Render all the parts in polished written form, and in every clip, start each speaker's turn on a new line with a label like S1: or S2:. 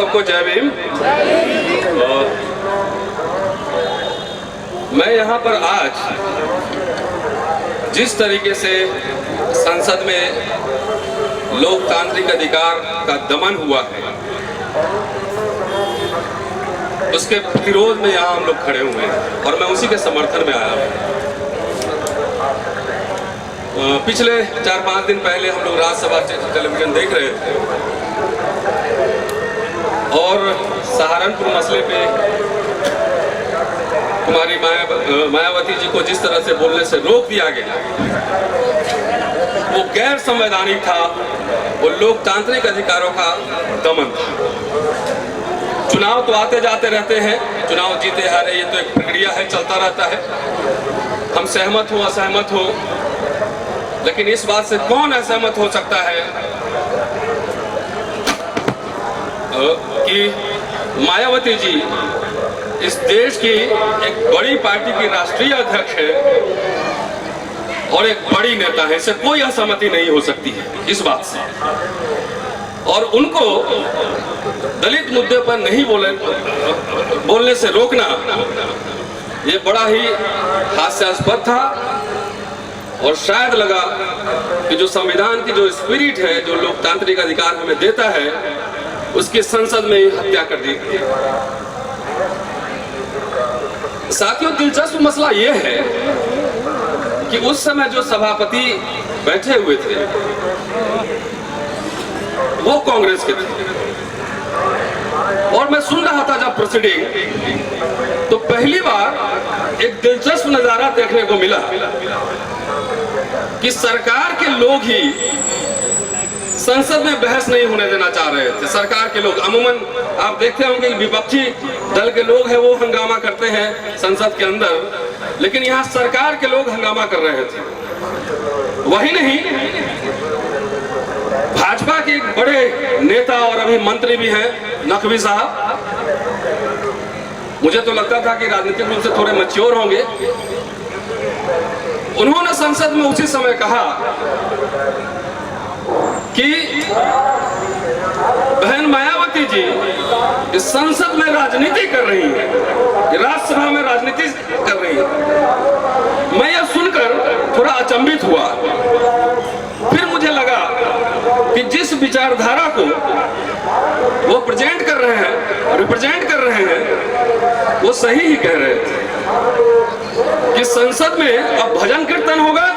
S1: सबको जय भीम। मैं यहाँ पर आज जिस तरीके से संसद में लोकतांत्रिक अधिकार का दमन हुआ है, उसके प्रतिरोध में यहाँ हम लोग खड़े हुए हैं और मैं उसी के समर्थन में आया हूँ। पिछले 4-5 दिन पहले हम लोग राज्यसभा टेलीविजन देख रहे थे और सहारनपुर मसले पे कुमारी मायावती जी को जिस तरह से बोलने से रोक दिया गया, वो गैर संवैधानिक था, वो लोकतांत्रिक अधिकारों का दमन था। चुनाव तो आते जाते रहते हैं, चुनाव जीते हारे ये तो एक प्रक्रिया है, चलता रहता है। हम सहमत हो असहमत हो, लेकिन इस बात से कौन असहमत हो सकता है कि मायावती जी इस देश की एक बड़ी पार्टी की राष्ट्रीय अध्यक्ष है और एक बड़ी नेता है, इससे कोई असहमति नहीं हो सकती है इस बात से। और उनको दलित मुद्दे पर नहीं बोलने से रोकना ये बड़ा ही हास्यास्पद था और शायद लगा कि जो संविधान की जो स्पिरिट है, जो लोकतांत्रिक अधिकार हमें देता है, उसकी संसद में ही हत्या कर दी। साथियों, दिलचस्प मसला यह है कि उस समय जो सभापति बैठे हुए थे वो कांग्रेस के थे और मैं सुन रहा था जब प्रोसीडिंग, तो पहली बार एक दिलचस्प नजारा देखने को मिला कि सरकार के लोग ही संसद में बहस नहीं होने देना चाह रहे थे। सरकार के लोग, अमूमन आप देखते होंगे विपक्षी दल के लोग हैं वो हंगामा करते हैं संसद के अंदर, लेकिन यहाँ सरकार के लोग हंगामा कर रहे थे। वही नहीं, भाजपा के एक बड़े नेता और अभी मंत्री भी हैं नकवी साहब, मुझे तो लगता था कि राजनीतिक रूप से थोड़े मैच्योर होंगे। उन्होंने संसद में उसी समय कहा कि बहन मायावती जी इस संसद में राजनीति कर रही है, राज्यसभा में राजनीति कर रही है। मैं यह सुनकर थोड़ा अचंभित हुआ। फिर मुझे लगा कि जिस विचारधारा को वो प्रेजेंट कर रहे हैं, रिप्रेजेंट कर रहे हैं, वो सही ही कह रहे थे कि संसद में अब भजन कीर्तन होगा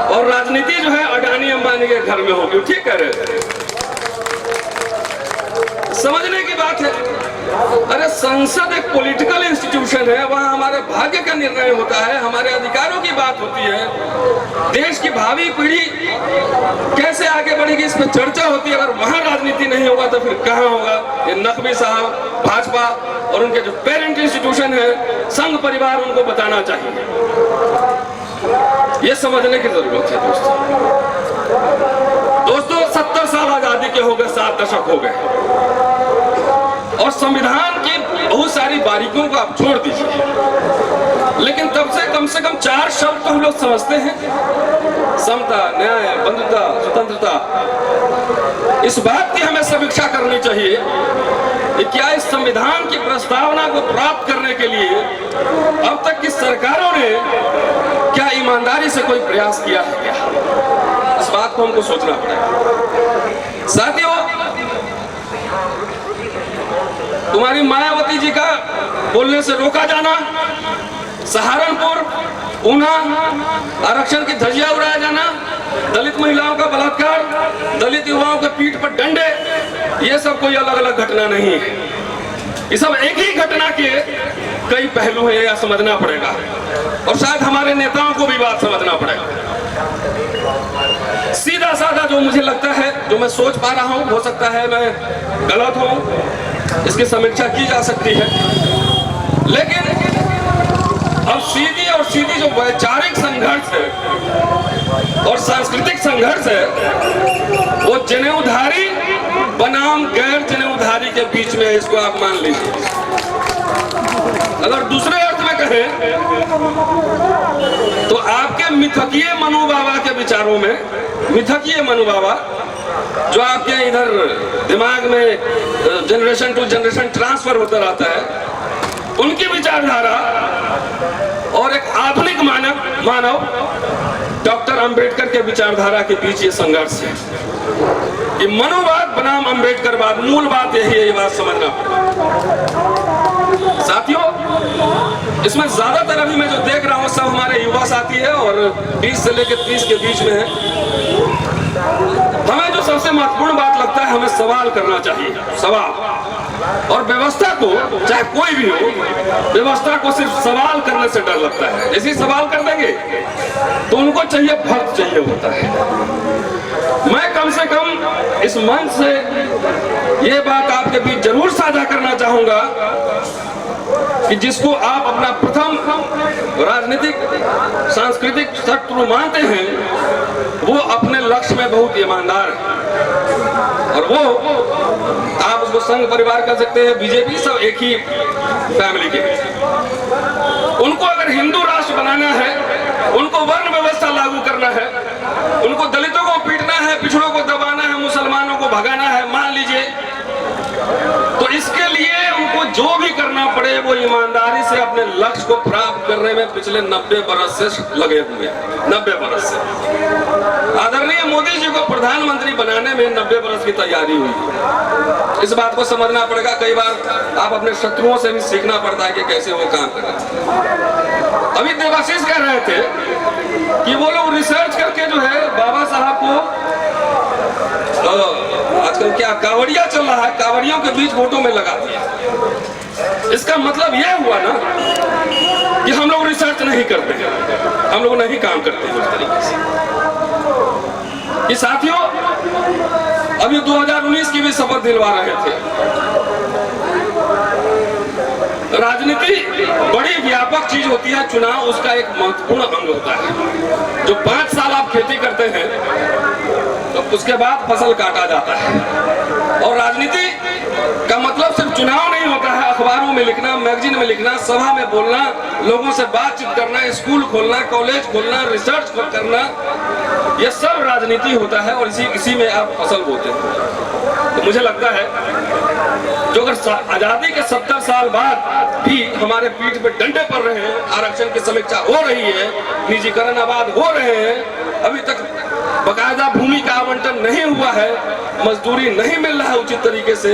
S1: और राजनीति जो है अडानी अंबानी के घर में होगी। ठीक कह रहे थे, समझने की बात है। अरे संसद एक पॉलिटिकल इंस्टीट्यूशन है, वहां हमारे भाग्य का निर्णय होता है, हमारे अधिकारों की बात होती है, देश की भावी पीढ़ी कैसे आगे बढ़ेगी इस पर चर्चा होती है। अगर वहां राजनीति नहीं होगा तो फिर कहां होगा? ये नकवी साहब, भाजपा और उनके जो पेरेंट इंस्टीट्यूशन है, संघ परिवार, उनको बताना चाहिए। ये समझने की जरूरत है दोस्तों 70 साल आजादी के हो गए, 7 दशक हो गए और संविधान की बहुत सारी बारीकियों को आप छोड़ दीजिए, लेकिन तब से कम 4 शब्द तो हम लोग समझते हैं: समता, न्याय, बंधुता, स्वतंत्रता। इस बात की हमें समीक्षा करनी चाहिए कि क्या इस संविधान की प्रस्तावना को प्राप्त करने के लिए अब तक की सरकारों ने क्या ईमानदारी से कोई प्रयास किया है क्या? इस बात को हमको सोचना पड़ेगा। साथियों, तुम्हारी मायावती जी का बोलने से रोका जाना, सहारनपुर, ऊना आरक्षण की धज्जियां उड़ाया जाना, दलित महिलाओं का बलात्कार, दलित युवाओं के पीठ पर डंडे, ये सब कोई अलग अलग घटना नहीं है। ये सब एक ही घटना के कई पहलू हैं, यह समझना पड़ेगा और शायद हमारे नेताओं को भी बात समझना पड़ेगा। सीधा साधा जो मुझे लगता है, जो मैं सोच पा रहा हूं, हो सकता है मैं गलत हूं, इसकी समीक्षा की जा सकती है, लेकिन अब सीधी जो वैचारिक संघर्ष है और सांस्कृतिक संघर्ष है, वो जनेऊधारी बनाम गैर जनेऊधारी के बीच में, इसको आप मान लीजिए। अगर दूसरे अर्थ में कहें तो आपके मिथकीय मनु बाबा के विचारों में, मिथकीय मनु बाबा जो आपके इधर दिमाग में जनरेशन टू जनरेशन ट्रांसफर होता रहता है, उनकी विचारधारा और एक आधुनिक मानव डॉक्टर अंबेडकर के विचारधारा के बीच ये संघर्ष है कि मनोवाद बनाम अंबेडकरवाद, मूल बात यही है, ये बात समझना पड़ेगा। साथियों, इसमें ज्यादातर अभी मैं जो देख रहा हूँ सब हमारे युवा साथी है और 20 से लेकर 30 के बीच में है। हमें जो सबसे महत्वपूर्ण बात लगता है, हमें सवाल करना चाहिए, सवाल। और व्यवस्था को, चाहे कोई भी हो, व्यवस्था को सिर्फ सवाल करने से डर लगता है। जैसे सवाल कर देंगे तो उनको चाहिए, भक्त चाहिए होता है। मैं कम से कम इस मंच से ये बात आपके बीच जरूर साझा करना चाहूंगा कि जिसको आप अपना प्रथम राजनीतिक सांस्कृतिक शत्रु मानते हैं, वो अपने लक्ष्य में बहुत ईमानदार है। और वो आप उसको संघ परिवार कर सकते हैं, बीजेपी, सब एक ही फैमिली के। उनको अगर हिंदू राष्ट्र बनाना है, उनको वर्ण व्यवस्था लागू करना है, उनको दलितों को पीटना है, पिछड़ों को दबाना है, मुसलमानों को भगाना है, मान लीजिए, तो इसके लिए उनको जो भी करना पड़े वो ईमानदारी से अपने लक्ष्य को प्राप्त करने में पिछले 90 बरस से लगे हुए हैं। 90 बरस से आदरणीय मोदी जी को प्रधानमंत्री बनाने में 90 बरस की तैयारी हुई। इस बात को समझना पड़ेगा। कई बार आप अपने शत्रुओं से भी सीखना पड़ता है कि कैसे वो काम कर रहे हैं। अभी देवाशीष कह रहे थे कि वो लोग रिसर्च करके जो है बाबा साहब को, आजकल क्या कांवड़िया चल रहा है, कांवड़ियों के बीच वोटों में लगा दिया। इसका मतलब यह हुआ ना कि हम लोग रिसर्च नहीं करते हैं, हम लोग नहीं काम करते हैं उस तरीके से। ये साथियों, अभी 2019 की भी शपथ दिलवा रहे थे। राजनीति बड़ी व्यापक चीज होती है, चुनाव उसका एक महत्वपूर्ण अंग होता है। जो 5 साल आप खेती करते हैं तो उसके बाद फसल काटा जाता है। और राजनीति का मतलब सिर्फ चुनाव नहीं होता है, अखबारों में लिखना, मैगजीन में लिखना, सभा में बोलना, लोगों से बातचीत करना, स्कूल खोलना, कॉलेज खोलना, रिसर्च करना, यह सब राजनीति होता है और इसी में आप फसल बोते हैं। तो मुझे लगता है जो अगर आजादी के 70 साल बाद भी हमारे पीठ पे डंडे पड़ रहे हैं, आरक्षण की समीक्षा हो रही है, निजीकरण आबाद हो रहे हैं, अभी तक बकायदा भूमि का आवंटन नहीं हुआ है, मजदूरी नहीं मिल रहा है उचित तरीके से,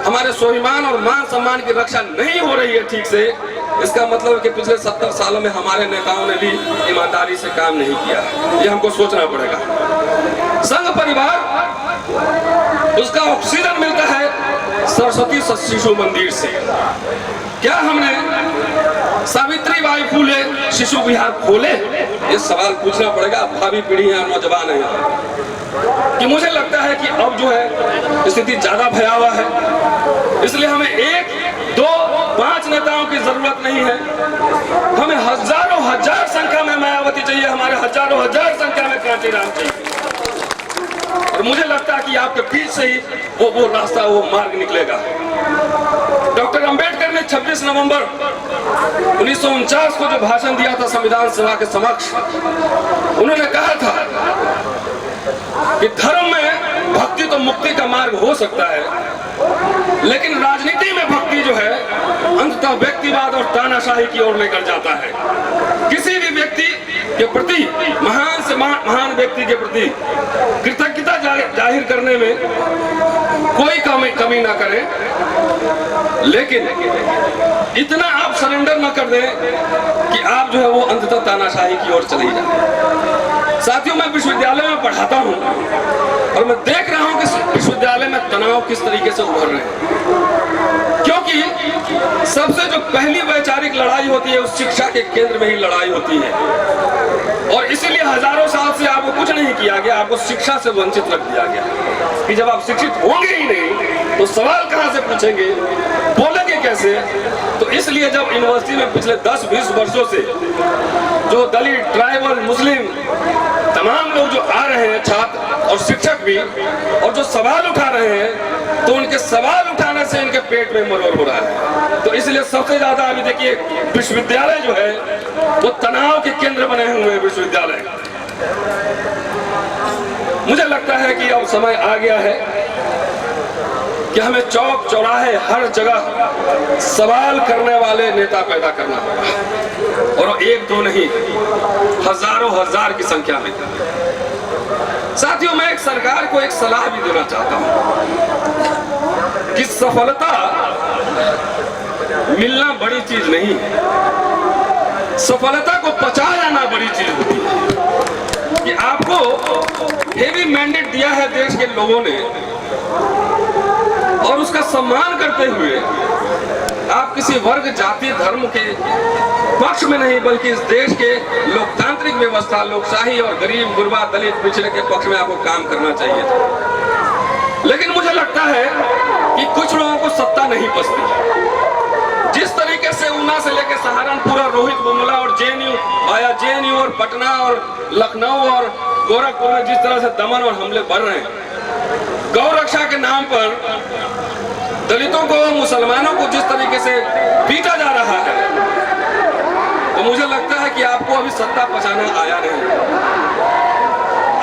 S1: हमारे स्वाभिमान और मान सम्मान की रक्षा नहीं हो रही है ठीक से, इसका मतलब है कि पिछले 70 सालों में हमारे नेताओं ने भी ईमानदारी से काम नहीं किया। ये हमको सोचना पड़ेगा। संघ परिवार, उसका ऑक्सीजन मिलता है सरस्वती शिशु मंदिर से। क्या हमने सावित्रीबाई फुले शिशु विहार खोले? ये सवाल पूछना पड़ेगा। भावी पीढ़ी है, नौजवान है, कि मुझे लगता है कि अब जो है स्थिति ज्यादा भयावह है। इसलिए हमें 1, 2, 5 नेताओं की जरूरत नहीं है, हमें हजारों हजार संख्या में मायावती चाहिए, हमारे हजारों हजार संख्या में कांचीराम चाहिए। और मुझे लगता है कि आपके बीच से ही वो रास्ता, वो मार्ग निकलेगा। डॉक्टर अंबेडकर ने 26 नवंबर 1949 को जो भाषण दिया था संविधान सभा के समक्ष, उन्होंने कहा था कि धर्म में भक्ति तो मुक्ति का मार्ग हो सकता है, लेकिन राजनीति में भक्ति जो है अंततः व्यक्तिवाद और तानाशाही की ओर लेकर जाता है। किसी भी व्यक्ति के प्रति, महान से महान व्यक्ति के प्रति कृतज्ञता जाहिर करने में कोई कमी ना करें, लेकिन इतना आप सरेंडर ना कर दें कि आप जो है वो अंततः तानाशाही की ओर चली जाए। साथियों, मैं विश्वविद्यालय में पढ़ाता हूँ और मैं देख रहा हूँ कि विश्वविद्यालय में तनाव किस तरीके से उभर रहे हैं, क्योंकि सबसे जो पहली वैचारिक लड़ाई होती है उस शिक्षा के केंद्र में ही लड़ाई होती है। और इसीलिए हजारों साल से आपको कुछ नहीं किया गया, आपको शिक्षा से वंचित रख दिया गया कि जब आप शिक्षित होंगे ही नहीं तो सवाल कहां से पूछेंगे, बोलेंगे कैसे। तो इसलिए जब यूनिवर्सिटी में पिछले 10-20 वर्षों से जो दलित, ट्राइबल, मुस्लिम तमाम लोग जो आ रहे हैं, छात्र और शिक्षक भी, और जो सवाल उठा रहे हैं, तो उनके सवाल उठाने से इनके पेट में मरोड़ हो रहा है। तो इसलिए सबसे ज्यादा अभी देखिए विश्वविद्यालय जो है वो तनाव के केंद्र बने हुए हैं। विश्वविद्यालय, मुझे लगता है कि अब अब समय आ गया है कि हमें चौक चौराहे हर जगह सवाल करने वाले नेता पैदा करना होगा, और एक दो नहीं, हजारों हजार की संख्या में। साथियों, मैं एक सरकार को एक सलाह भी देना चाहता हूं कि सफलता मिलना बड़ी चीज नहीं, सफलता को पचा जाना बड़ी चीज होती है। कि आपको हेवी मैंडेट दिया है देश के लोगों ने, और उसका सम्मान करते हुए आप किसी वर्ग, जाति, धर्म के पक्ष में नहीं, बल्कि इस देश के लोकतांत्रिक व्यवस्था, लोकशाही और गरीब, गुरबा, दलित, पिछड़े के पक्ष में आपको काम करना चाहिए था। लेकिन मुझे लगता है कि कुछ लोगों को सत्ता नहीं पसंद। जिस तरीके से ऊना से लेकर सहारनपुर, रोहित बुमला और जेएनयू और पटना और लखनऊ और गोरखपुर में जिस तरह से दमन और हमले बढ़ रहे हैं, गौ रक्षा के नाम पर दलितों को, मुसलमानों को जिस तरीके से पीटा जा रहा है, तो मुझे लगता है कि आपको अभी सत्ता पचाना आया नहीं।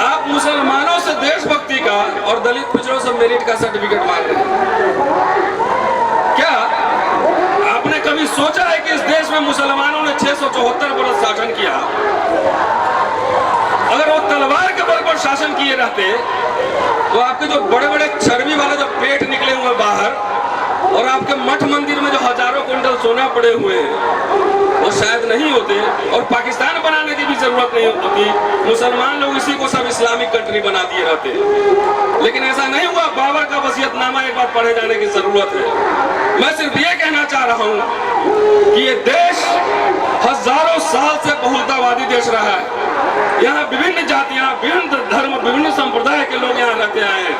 S1: आप मुसलमानों से देशभक्ति का और दलित पिछड़ों से मेरिट का सर्टिफिकेट मांग रहे हैं। क्या आपने कभी सोचा है कि इस देश में मुसलमानों ने 674 वर्ष शासन किया? अगर वो तलवार के बल पर शासन किए रहते तो आपके जो बड़े बड़े चर्बी वाले जो पेट निकले हुए बाहर, और आपके मठ मंदिर में जो हजारों क्विंटल सोना पड़े हुए हैं, वो शायद नहीं होते, और पाकिस्तान बनाने की भी जरूरत नहीं होती। मुसलमान लोग इसी को सब इस्लामिक कंट्री बना दिए रहते। लेकिन ऐसा नहीं हुआ। बाबर का वसीयतनामा एक बार पढ़े जाने की जरूरत है। मैं सिर्फ ये कहना चाह रहा हूँ कि ये देश हजारों साल से बहुलतावादी देश रहा है। यहाँ विभिन्न जातियां, विभिन्न धर्म, विभिन्न संप्रदाय के लोग यहाँ रहते आए हैं।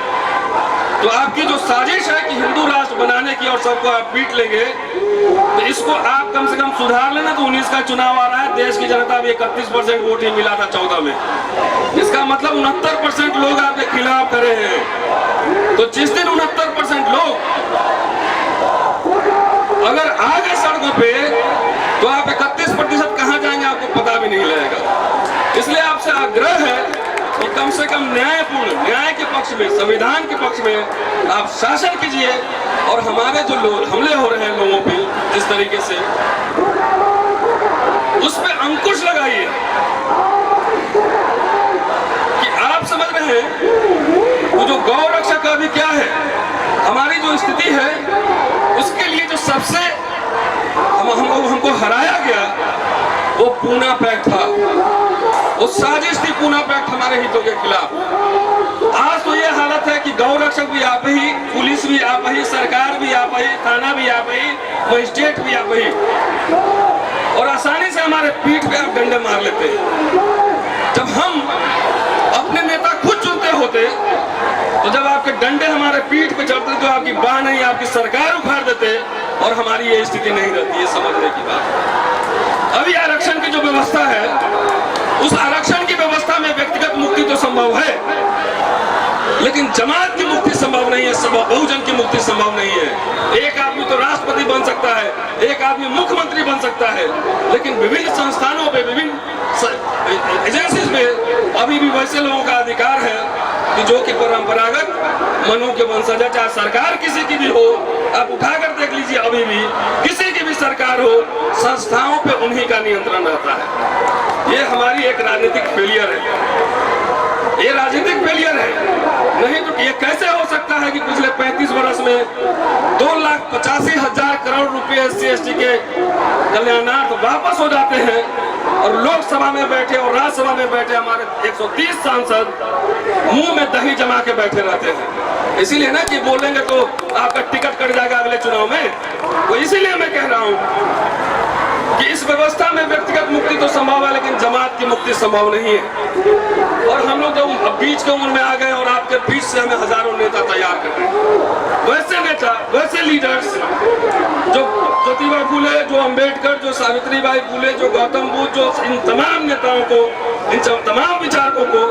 S1: तो आपकी जो साजिश है कि हिंदू राष्ट्र बनाने की और सबको आप पीट लेंगे, तो इसको आप कम से कम सुधार लेना। तो 19 का चुनाव आ रहा है, देश की जनता भी 31% वोट ही मिला था 14 में। इसका मतलब 69% लोग आपके खिलाफ खड़े हैं। तो जिस दिन 69% लोग अगर आ गए सड़कों पे, तो आप 31% कहां जाएंगे आपको पता भी नहीं लगेगा। इसलिए आपसे आग्रह है कि कम से कम न्यायपूर्ण, न्याय के पक्ष में, संविधान के पक्ष में आप शासन कीजिए, और हमारे जो हमले हो रहे हैं लोगों पे जिस तरीके से, उस पे अंकुश लगाइए। कि आप समझ रहे हैं वो जो गौ रक्षा का भी क्या है, हमारी जो स्थिति है, उसके लिए जो सबसे हमको हराया गया वो पूना पैक्ट था। वो साजिश थी पूना पैक्ट हमारे हितों के खिलाफ। आज तो ये हालत है कि गौ रक्षक भी आप ही, पुलिस भी आप ही, सरकार भी आप ही, थाना भी आप ही, मजिस्ट्रेट भी आप ही, और आसानी से हमारे पीठ पे आप डंडे मार लेते हैं। जब हम अपने नेता खुद चुनते होते, तो जब आपके डंडे हमारे पीठ पे चढ़ते, तो आपकी बाह नहीं, आपकी सरकार उखाड़ देते, और हमारी ये स्थिति नहीं रहती है। समझने की बात। अभी आरक्षण की जो व्यवस्था है, उस आरक्षण की व्यवस्था में व्यक्तिगत मुक्ति तो संभव है, लेकिन जमात की मुक्ति संभव नहीं है, बहुजन की मुक्ति संभव नहीं है। एक आदमी तो राष्ट्रपति बन सकता है, एक आदमी मुख्यमंत्री बन सकता है, लेकिन विभिन्न संस्थानों पे, विभिन्न एजेंसीज में अभी भी वैसे लोगों का अधिकार है कि जो कि परंपरागत मनु के वंशज, चाहे सरकार किसी की भी हो, आप उठाकर देख लीजिए, अभी भी किसी की भी सरकार हो, संस्थाओं पे उन्हीं का नियंत्रण रहता है। ये हमारी एक राजनीतिक फेलियर है, ये राजनीतिक फेलियर है। नहीं तो ये कैसे हो सकता है कि पिछले 35 वर्ष में 2,85,000 करोड़ रुपए SC/ST के कल्याणार्थ वापस हो जाते हैं, और लोकसभा में बैठे और राज्यसभा में बैठे हमारे 130 सांसद मुंह में दही जमा के बैठे रहते हैं। इसीलिए ना कि बोलेंगे तो आपका टिकट कट जाएगा अगले चुनाव में। तो इसीलिए मैं कह रहा हूं कि इस व्यवस्था में व्यक्तिगत मुक्ति तो संभव है, लेकिन जमात की मुक्ति संभव नहीं है। और हम लोग तो बीच के उम्र में आ गए, और आपके बीच से हमें हजारों नेता तैयार कर रहे हैं। वैसे नेता, वैसे लीडर्स, जो ज्योतिबा फुले, जो अंबेडकर, जो सावित्रीबाई फुले, जो गौतम बुद्ध, जो इन तमाम नेताओं को, इन तमाम विचारकों को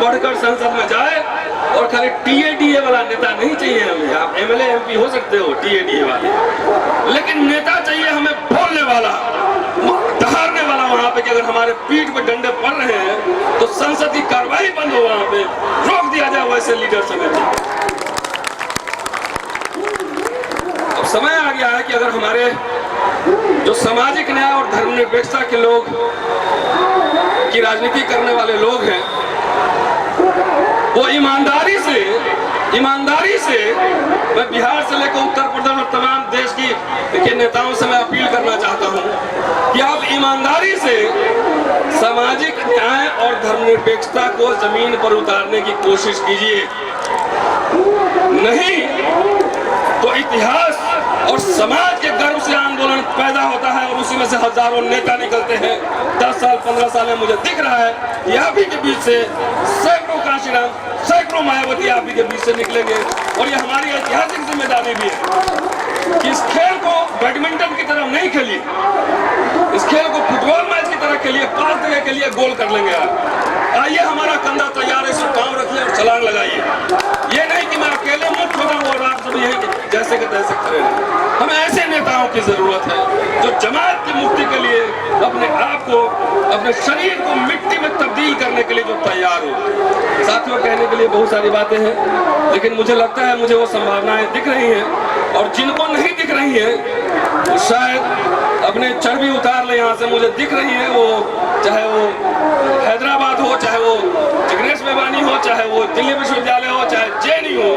S1: पढ़कर संसद में जाए। और खाली TADA वाला नेता नहीं चाहिए हमें। आप MLA MP हो सकते हो TADA वाले, लेकिन नेता चाहिए हमें बोलने वाला, दहाड़ने वाला वहां पे कि अगर हमारे पीठ पे डंडे पड़ रहे हैं तो संसद की कार्रवाई बंद हो, वहां पे रोक दिया जाए वैसे लीडर समेत। अब समय आ गया है कि अगर हमारे जो सामाजिक न्याय और धर्मनिरपेक्षता के लोग की राजनीति करने वाले लोग हैं, वो ईमानदारी से मैं बिहार से लेकर उत्तर प्रदेश और तमाम देश के नेताओं से मैं अपील करना चाहता हूं कि आप ईमानदारी से सामाजिक न्याय और धर्मनिरपेक्षता को जमीन पर उतारने की कोशिश कीजिए। नहीं तो इतिहास और समाज के गर्व से आंदोलन पैदा होता है और उसी में से हजारों नेता निकलते हैं। 10 साल 15 साल में मुझे दिख रहा है कि आप ही के बीच से सैकड़ों कांशीराम, सैकड़ों मायावती आप ही के बीच से निकलेंगे। और ये हमारी ऐतिहासिक जिम्मेदारी भी है कि इस खेल को बैडमिंटन की तरह नहीं खेलिए, इस खेल को फुटबॉल मैच की तरह खेलिए, 5 जगह के लिए गोल कर लेंगे आप। आइए, हमारा कंधा तैयार है, इसमें पांव रखिए और छलांग लगाइए। ये नहीं कि मैं अकेले मुक्त हो रहा हूँ और आप सब यही जैसे के तैसे खड़े हैं। हमें ऐसे नेताओं की जरूरत है जो जमात की मुक्ति के लिए अपने आप को, अपने शरीर को मिट्टी में तब्दील करने के लिए जो तैयार हो। साथियों, कहने के लिए बहुत सारी बातें हैं, लेकिन मुझे लगता है मुझे वो संभावनाएं दिख रही हैं और जिनको नहीं दिख रही है वो शायद अपने चर्बी उतार ले यहाँ से। मुझे दिख रही है, वो चाहे वो हैदराबाद हो, चाहे वो जिग्नेश मेवानी हो, चाहे वो दिल्ली विश्वविद्यालय हो, चाहे जेएनयू हो,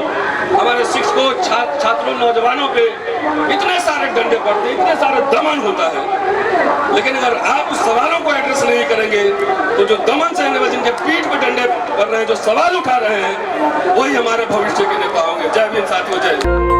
S1: हमारे शिक्षकों, छात्रों, नौजवानों पे इतने सारे डंडे पड़ते, इतने सारे दमन होता है। लेकिन अगर आप उस सवालों को एड्रेस नहीं करेंगे तो जो दमन सहने वाले, जिनके पीठ पे डंडे पड़ रहे हैं, जो सवाल उठा रहे हैं, वही हमारे भविष्य के नेता होंगे। जय भीम साथियों, जय।